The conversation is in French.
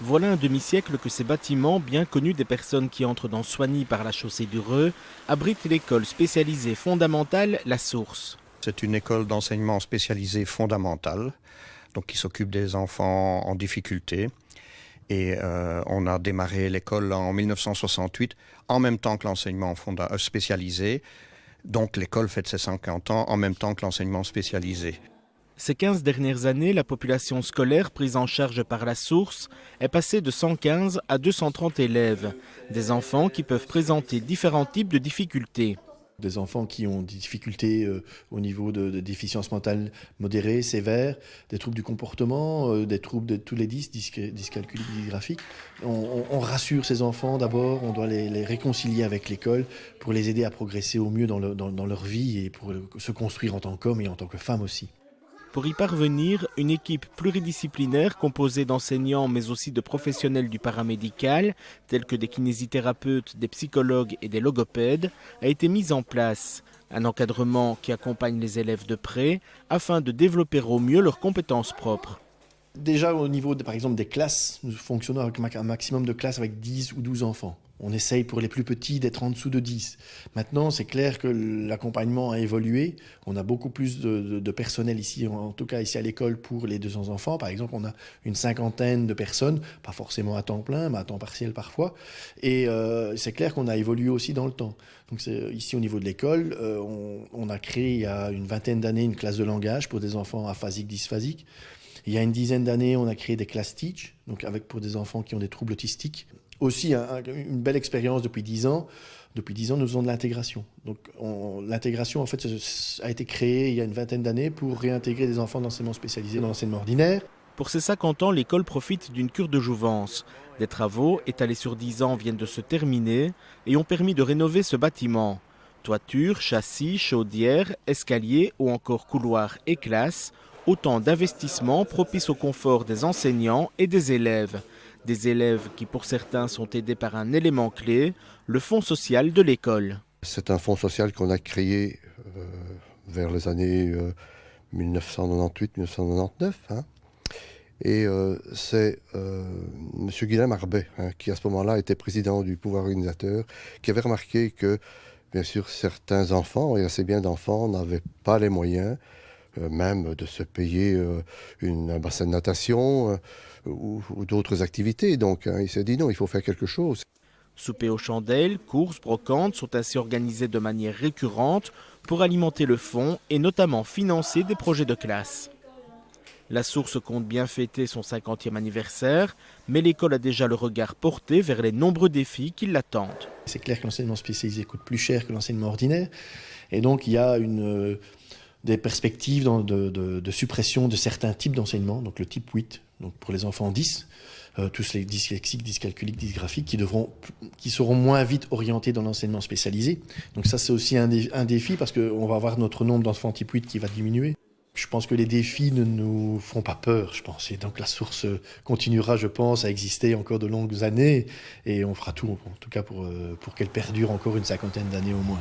Voilà un demi-siècle que ces bâtiments, bien connus des personnes qui entrent dans Soignies par la chaussée du Reux, abritent l'école spécialisée fondamentale La Source. C'est une école d'enseignement spécialisée fondamentale, donc qui s'occupe des enfants en difficulté. Et on a démarré l'école en 1968, en même temps que l'enseignement spécialisé. Donc l'école fête ses 50 ans en même temps que l'enseignement spécialisé. Ces 15 dernières années, la population scolaire prise en charge par La Source est passée de 115 à 230 élèves. Des enfants qui peuvent présenter différents types de difficultés. Des enfants qui ont des difficultés au niveau de déficience mentale modérée, sévère, des troubles du comportement, des troubles de tous les dyscalculiques, dysgraphiques. On rassure ces enfants d'abord, on doit les réconcilier avec l'école pour les aider à progresser au mieux dans leur vie et pour se construire en tant qu'homme et en tant que femme aussi. Pour y parvenir, une équipe pluridisciplinaire composée d'enseignants mais aussi de professionnels du paramédical, tels que des kinésithérapeutes, des psychologues et des logopèdes, a été mise en place. Un encadrement qui accompagne les élèves de près afin de développer au mieux leurs compétences propres. Déjà au niveau par exemple des classes, nous fonctionnons avec un maximum de classes avec 10 ou 12 enfants. On essaye pour les plus petits d'être en dessous de 10. Maintenant, c'est clair que l'accompagnement a évolué. On a beaucoup plus de personnel ici, en tout cas ici à l'école pour les 200 enfants. Par exemple, on a une cinquantaine de personnes, pas forcément à temps plein, mais à temps partiel parfois. Et c'est clair qu'on a évolué aussi dans le temps. Donc ici au niveau de l'école, on a créé il y a une vingtaine d'années une classe de langage pour des enfants aphasiques, dysphasiques. Il y a une dizaine d'années, on a créé des classes Teach, donc pour des enfants qui ont des troubles autistiques. Aussi, une belle expérience depuis 10 ans. Depuis 10 ans, nous faisons de l'intégration. Donc, l'intégration, en fait, a été créée il y a une vingtaine d'années pour réintégrer des enfants d'enseignement spécialisé dans l'enseignement ordinaire. Pour ses 50 ans, l'école profite d'une cure de jouvence. Des travaux, étalés sur 10 ans, viennent de se terminer et ont permis de rénover ce bâtiment. Toiture, châssis, chaudière, escalier ou encore couloirs et classes, autant d'investissements propices au confort des enseignants et des élèves. Des élèves qui pour certains sont aidés par un élément clé, le fonds social de l'école. C'est un fonds social qu'on a créé vers les années 1998-1999. Et c'est M. Guilhem Arbet, qui à ce moment-là était président du pouvoir organisateur, qui avait remarqué que, bien sûr, certains enfants, et assez bien d'enfants, n'avaient pas les moyens même de se payer un bassin de natation ou d'autres activités. Donc il s'est dit non, il faut faire quelque chose. Souper aux chandelles, courses, brocantes sont ainsi organisées de manière récurrente pour alimenter le fonds et notamment financer des projets de classe. La Source compte bien fêter son 50e anniversaire, mais l'école a déjà le regard porté vers les nombreux défis qui l'attendent. C'est clair que l'enseignement spécialisé coûte plus cher que l'enseignement ordinaire, et donc il y a des perspectives de suppression de certains types d'enseignement, donc le type 8, donc pour les enfants 10, tous les dyslexiques, dyscalculiques, dysgraphiques, qui seront moins vite orientés dans l'enseignement spécialisé. Donc ça c'est aussi un défi parce qu'on va avoir notre nombre d'enfants type 8 qui va diminuer. Je pense que les défis ne nous font pas peur, je pense. Et donc la Source continuera, je pense, à exister encore de longues années et on fera tout, en tout cas pour qu'elle perdure encore une cinquantaine d'années au moins.